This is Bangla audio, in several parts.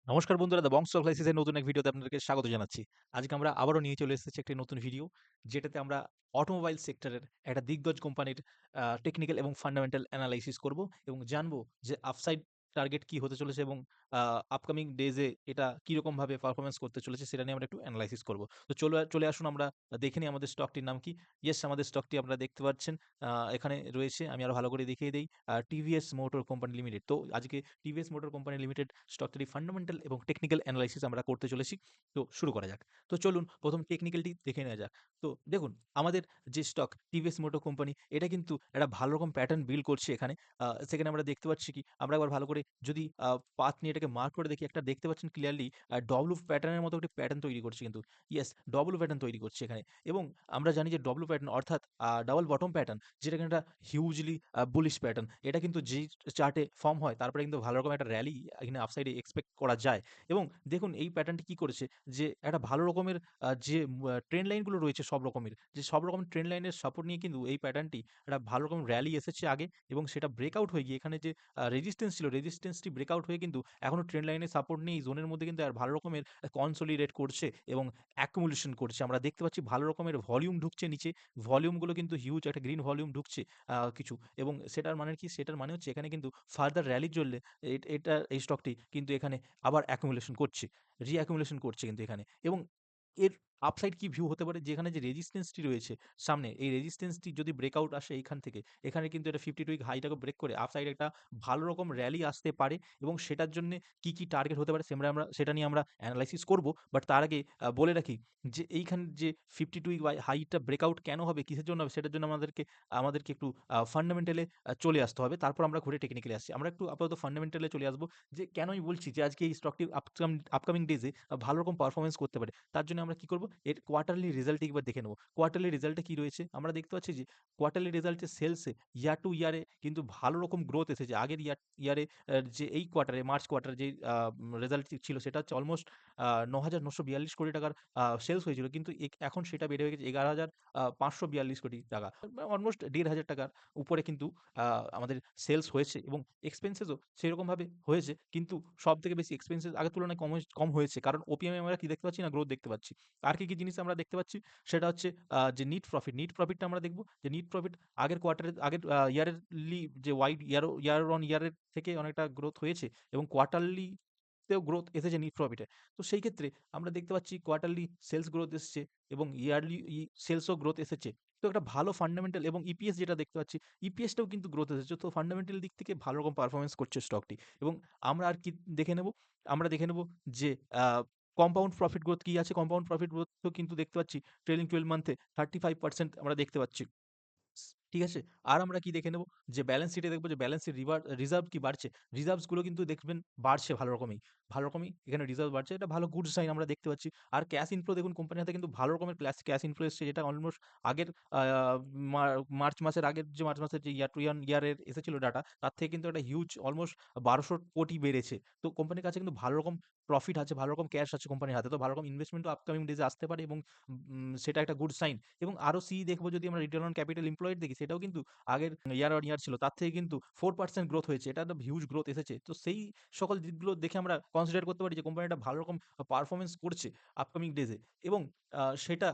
নমস্কার বন্ধুরা, দ্য বংশ অফ নতুন এক ভিডিওতে আপনাদেরকে স্বাগত জানাচ্ছি। আজকে আমরা আবারও নিয়ে চলে এসেছি একটি নতুন ভিডিও, যেটাতে আমরা অটোমোবাইল সেক্টরের একটা দিগ্গজ কোম্পানির টেকনিক্যাল এবং ফান্ডামেন্টাল অ্যানালাইসিস করব এবং জানবো যে আপসাইড টার্গেট কি হতে চলেছে এবং আপকামিং ডেজে এটা কিরকমভাবে পারফরম্যান্স করতে চলেছে সেটা নিয়ে আমরা একটু অ্যানালাইসিস করব। তো চলে আসুন আমরা দেখে নিই আমাদের স্টকটির নাম কি। ইয়েস, আমাদের স্টকটি আপনারা দেখতে পাচ্ছেন এখানে রয়েছে। আমি আরো ভালো করে দেখিয়ে দেই। TVS motor company limited. তো আজকে টিভিএস মোটর কোম্পানি লিমিটেড স্টকটির ফান্ডামেন্টাল এবং টেকনিক্যাল অ্যানালাইসিস আমরা করতে চলেছি। তো শুরু করা যাক। তো চলুন প্রথম টেকনিক্যালটি দেখে নেওয়া যাক। তো দেখুন, আমাদের যে স্টক টিভিএস মোটর কোম্পানি, এটা কিন্তু একটা ভালো রকম প্যাটার্ন বিল্ড করছে এখানে। সেখানে আমরা দেখতে পাচ্ছি কি, আমরা একবার ভালো করে যদি পাথ নিয়ে এটাকে মার্ক করে দেখি, একটা দেখতে পাচ্ছেন ক্লিয়ারলি ডব্লু প্যাটার্নের মতো একটি প্যাটার্ন তৈরি করছে কিন্তু। ইয়েস, ডব্লু প্যাটার্ন তৈরি করছে এখানে। এবং আমরা জানি যে ডব্লু প্যাটার্ন অর্থাৎ ডাবল বটম প্যাটার্ন, যেটা কিন্তু একটা হিউজলি বুলিশ প্যাটার্ন। এটা কিন্তু যেই চার্টে ফর্ম হয় তারপরে কিন্তু ভালো রকম একটা র‍্যালি এখানে আপসাইডে এক্সপেক্ট করা যায়। এবং দেখুন এই প্যাটার্নটি কি করেছে, যে একটা ভালো রকমের যে ট্রেন্ড লাইন গুলো রয়েছে, সব রকমের ট্রেন্ড লাইনের সাপোর্ট নিয়ে কিন্তু এই প্যাটার্নটি একটা ভালো রকম র‍্যালি এসেছে আগে, এবং সেটা ব্রেকআউট হয়ে গিয়ে এখানে যে রেজিস্ট্যান্স ছিল, রেজিস্ট্যান্সটি ব্রেকআউট হয়ে কিন্তু এখনো ট্রেন্ড লাইনের সাপোর্ট নিয়ে এই জোনের মধ্যে কিন্তু আর ভালো রকমের কনসোলিডেট করছে এবং অ্যাকুমুলেশন করছে। আমরা দেখতে পাচ্ছি ভালো রকমের ভলিউম ঢুকছে নিচে। ভলিউমগুলো কিন্তু হিউজ একটা গ্রিন ভলিউম ঢুকছে কিছু, এবং সেটার মানে কি? সেটার মানে হচ্ছে এখানে কিন্তু ফার্দার র‍্যালির জন্যে এই স্টকটি কিন্তু এখানে আবার অ্যাকুমুলেশন করছে। রি-অ্যাকুমুলেশন করছে কিন্তু এখানে। এবং এর আপসাইড কি ভিউ হতে পারে? যেখানে যে রেজিস্ট্যান্সটি রয়েছে সামনে, এই রেজিস্ট্যান্সটি যদি ব্রেকআউট আসে এইখান থেকে, এখানে কিন্তু এটা 52 উইক হাইটাকে ব্রেক করে আপসাইড একটা ভালো রকম র‍্যালি আসতে পারে, এবং সেটার জন্যে কি টার্গেট হতে পারে আমরা সেটা নিয়ে আমরা এনালাইসিস করব। বাট তার আগে বলে রাখি যে এইখানে যে 52 উইক হাইটা ব্রেকআউট কেন হবে, কিসের জন্য হবে, সেটার জন্য আমাদেরকে একটু ফান্ডামেন্টাল এ চলে আসতে হবে। তারপর আমরা ঘুরে টেকনিক্যালি আসছি। আমরা একটু আপাতত ফান্ডামেন্টাল এ চলে আসবো, যে কেন আমি বলছি যে আজকে এই স্টকটি আপকামিং ডেজ এ ভালো রকম পারফরম্যান্স করতে পারে। তার জন্য আমরা কি করব? এর কোয়ার্টারলি রেজাল্ট একবার দেখে নেব। কোয়ার্টারলি রেজাল্টে কি রয়েছে? আমরা দেখতে পাচ্ছি যে কোয়ার্টারলি রেজাল্টে সেলসে ইয়ার টু ইয়ারে কিন্তু ভালো রকম গ্রোথ এসেছে। আগের ইয়ারে যে এই কোয়ার্টারে, মার্চ কোয়ার্টারে যেই রেজাল্ট ছিল, সেটা হচ্ছে অলমোস্ট ৯,৯৪২ কোটি টাকার সেলস হয়েছিল। কিন্তু এখন সেটা বেড়ে হয়ে গেছে ১১,৫৪২ কোটি টাকা। অলমোস্ট ১,৫০০ টাকার উপরে কিন্তু আ আমাদের সেলস হয়েছে, এবং এক্সপেন্সেস ও সেরকমভাবে হয়েছে। কিন্তু সবথেকে বেশি এক্সপেন্সেস আগের তুলনায় কম হয়েছে। কারণ ওপিএম এ আমরা কি দেখতে পাচ্ছি না? গ্রোথ দেখতে পাচ্ছি। আর কি জিনিস আমরা দেখতে পাচ্ছি? সেটা হচ্ছে যে নিট প্রফিট। নিট প্রফিটটা আমরা দেখব, যে নিট প্রফিট আগের কোয়ার্টারে, আগের ইয়ারলি যে ওয়াইড ইয়ার অন ইয়ার এর থেকে অনেকটা গ্রোথ হয়েছে, এবং কোয়ার্টারলি তেও গ্রোথ এসেছে নিট প্রফিটে। তো সেই ক্ষেত্রে আমরা দেখতে পাচ্ছি কোয়ার্টারলি সেলস গ্রোথ এসছে, এবং ইয়ারলি সেলসও গ্রোথ এসেছে। তো একটা ভালো ফান্ডামেন্টাল, এবং ইপিএস যেটা দেখতে পাচ্ছি, ইপিএসটাও কিন্তু গ্রোথ এসেছে। তো ফান্ডামেন্টাল দিক থেকে ভালো রকম পারফরম্যান্স করছে স্টকটি। এবং আমরা আর কি দেখে নেব? আমরা দেখে নেব যে আ কম্পাউন্ড প্রফিট গ্রোথ কি আছে? কম্পাউন্ড প্রফিট গ্রোথ তো কিন্তু দেখতে পাচ্ছি ট্রেইলিং 12 মান্থে 35% আমরা দেখতে পাচ্ছি। ঠিক আছে? আর আমরা কি দেখে নেব? যে ব্যালেন্স শিটে দেখব যে ব্যালেন্স শিট রিজার্ভ কি বাড়ছে? রিজার্ভস গুলো কিন্তু দেখবেন বাড়ছে ভালো রকমই। ভালো রকমই এখানে রিজার্ভ বাড়ছে। এটা ভালো গুড সাইন আমরা দেখতে পাচ্ছি। আর ক্যাশ ইনফ্লো দেখুন, কোম্পানির হাতে কিন্তু ভালো রকমের ক্যাশ ইনফ্লো এসছে, যেটা অলমোস্ট আগের আ মা মার্চ মাসের আগের যে মার্চ মাসের যে ইয়ার টু ইয়ার এর এসেছিল ডাটা, তার থেকে কিন্তু একটা হিউজ অলমোস্ট ১২০০ কোটি বেড়েছে। তো কোম্পানির কাছে কিন্তু ভালো রকম প্রফিট আছে, ভালো রকম ক্যাশ আছে কোম্পানির হাতে। তো ভালো রকম ইনভেস্টমেন্ট ও আপকামিং ডেজ এ আসতে পারে, এবং সেটা একটা গুড সাইন। এবং ROCE দেখব, যদি আমরা রিটার্ন অন ক্যাপিটাল এমপ্লয়েড দেখি, সেটাও কিন্তু আগের ইয়ার অন ইয়ার ছিল, তার থেকে কিন্তু 4% গ্রোথ হয়েছে। এটা একটা হিউজ গ্রোথ এসেছে। তো সেই সকল দিকগুলো দেখে আমরা কনসিডার করতে পারি যে কোম্পানিটা ভালো রকম পারফরম্যান্স করছে আপকামিং ডেজ এ। এবং সেটা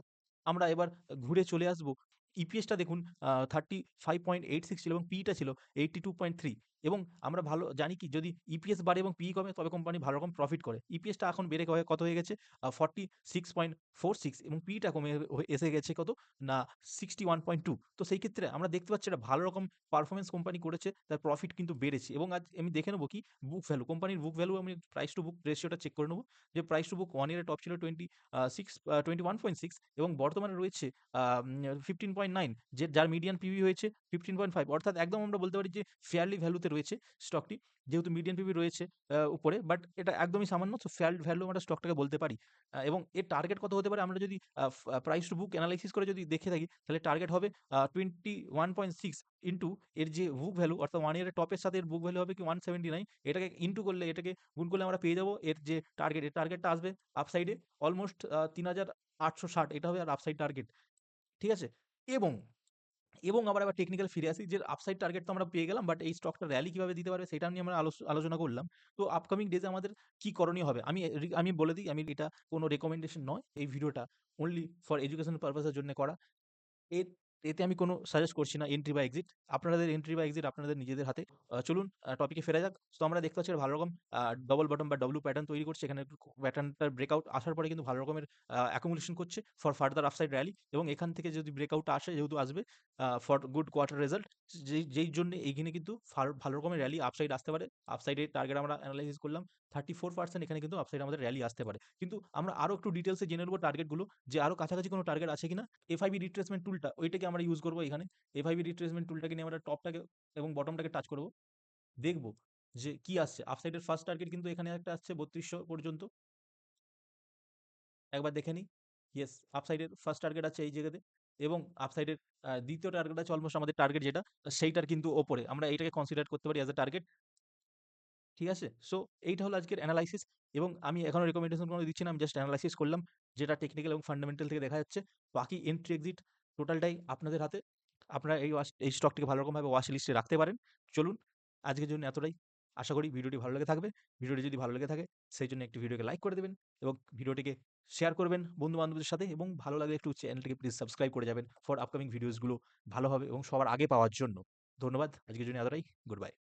আমরা এবার ঘুরে চলে আসবো। ইপিএসটা দেখুন, 35.86 ছিল, এবং পিই টা ছিল 82.3। এবং আমরা ভালো জানি কি, যদি ইপিএস বাড়ে এবং পিই কমে, তবে কোম্পানি ভালো রকম প্রফিট করে। ইপিএসটা এখন বেড়ে কত হয়ে গেছে? 46.46, এবং পিইটা কমে এসে গেছে কত? না, 61.2। তো সেই ক্ষেত্রে আমরা দেখতে পাচ্ছি একটা ভালো রকম পারফরম্যান্স কোম্পানি করেছে, তার প্রফিট কিন্তু বেড়েছে। এবং আজ আমি দেখে নেব কি বুক ভ্যালু, কোম্পানির বুক ভ্যালু, আমি প্রাইস টু বুক রেশিওটা চেক করে নেব। যে প্রাইস টু বুক 1 ইয়ার এর টপ ছিল 21.6, এবং বর্তমানে রয়েছে 15.9, যার মিডিয়ান পিবি হয়েছে 15.5, অর্থাৎ একদম আমরা বলতে পারি যে ফেয়ারলি ভ্যালুতে রয়েছে স্টকটি। যেহেতু মিডিয়ান পিবি রয়েছে উপরে, বাট এটা একদমই সামান্য। সো ফেয়ার ভ্যালু আমরা স্টকটাকে বলতে পারি। এবং এর টার্গেট কত হতে পারে? আমরা যদি প্রাইস টু বুক এনালাইসিস করে যদি দেখে থাকি, তাহলে টার্গেট হবে 21.6 ইনটু এর যে বুক ভ্যালু, অর্থাৎ 1 ইয়ারের টপের সাথে এর বুক ভ্যালু হবে কি 179। এটাকে ইনটু করলে, এটাকে গুণ করলে আমরা পেয়ে যাবো এর যে টার্গেট। এর টার্গেটটা আসবে আপসাইডে অলমোস্ট ৩,৮৬০। এটা হবে আর আপসাইড টার্গেট। ঠিক আছে? এবং এবং আবার টেকনিক্যাল ফিরে আসি যে আপসাইড টার্গেট তো আমরা পেয়ে গেলাম, বাট এই স্টকটা র‍্যালি কিভাবে দিতে পারবে সেটা নিয়ে আমরা আলোচনা করলাম। তো আপকামিং ডেজ এ আমাদের কি করণীয় হবে? আমি বলে দিই, এটা কোনো রিকমেন্ডেশন নয়। এই ভিডিওটা অনলি ফর এডুকেশনাল পারপাস এর জন্য করা। এর এতে আমি কোনো সাজেস্ট করছি না এন্ট্রি বা এক্সিট। আপনাদের এন্ট্রি বা এক্সিট আপনাদের নিজেদের হাতে। চলুন টপিকে ফেরা যাক। তো আমরা দেখতে পাচ্ছি ভালো রকম ডবল বটম বা ডব্লিউ প্যাটার্ন তৈরি করছে। এখানে প্যাটার্নটার ব্রেকআউট আসার পরে কিন্তু ভালো রকমের অ্যাকুমুলেশন করছে ফর ফার্দার আপসাইড র‍্যালি, এবং এখান থেকে যদি ব্রেকআউট আসে, যেহেতু আসবে ফর গুড কোয়ার্টার রেজাল্ট, যেই জন্য এইখানে কিন্তু ভালো রকমের র‍্যালি আপসাইড আসতে পারে। আপসাইডের টার্গেট আমরা এনালাইসিস করলাম 34% এখানে কিন্তু আপসাইড আমাদের র‍্যালি আসতে পারে। কিন্তু আমরা আরো একটু ডিটেইলসে জেনে নেব টার্গেটগুলো, যে আরো কাছাকাছি কোনো টার্গেট আছে কিনা। এফআইবি রিট্রেসমেন্ট টুলটা ওইটাকে আমরা ইউজ করব এখানে। এফআইবি রিট্রেসমেন্ট টুলটাকে নিয়ে আমরা টপটাকে এবং বটমটাকে টাচ করব। দেখব যে কি আসছে। আপসাইডের ফার্স্ট টার্গেট কিন্তু এখানে একটা আসছে ৩২০০ পর্যন্ত। একবার দেখে নিই। ইয়েস, আপসাইডের ফার্স্ট টার্গেট আছে এই জায়গাতে, এবং আপসাইডের দ্বিতীয় টার্গেট আছে অলমোস্ট আমাদের টার্গেট যেটা, সেইটার কিন্তু ওপরে। আমরা এইটাকে কনসিডার করতে পারি অ্যাজ আ টার্গেট। ঠিক আছে? সো এইটা হলো আজকের এনালাইসিস, এবং আমি এখনো রিকমেন্ডেশন কোনো দিচ্ছি না। আমি জাস্ট এনালাইসিস করলাম যেটা টেকনিক্যাল এবং ফান্ডামেন্টাল থেকে দেখা যাচ্ছে। বাকি এন্ট্রি এক্সিট টোটালটাই আপনাদের হাতে। আপনারা এই স্টকটিকে ভালো রকমভাবে ওয়াচ লিস্টে রাখতে পারেন। চলুন, আজকের জন্য এতটাই। আশা করি ভিডিওটি ভালো লেগে থাকবে। ভিডিওটি যদি ভালো লেগে থাকে সেই জন্য একটি ভিডিওকে লাইক করে দেবেন, এবং ভিডিওটিকে শেয়ার করবেন বন্ধু-বান্ধবদের সাথে, এবং ভালো লাগলে একটু চ্যানেলটিকে প্লিজ সাবস্ক্রাইব করে যাবেন ফর আপকামিং ভিডিওস গুলো ভালোভাবে এবং সবার আগে পাওয়ার জন্য। ধন্যবাদ। আজকের জন্য এতটাই। Good bye.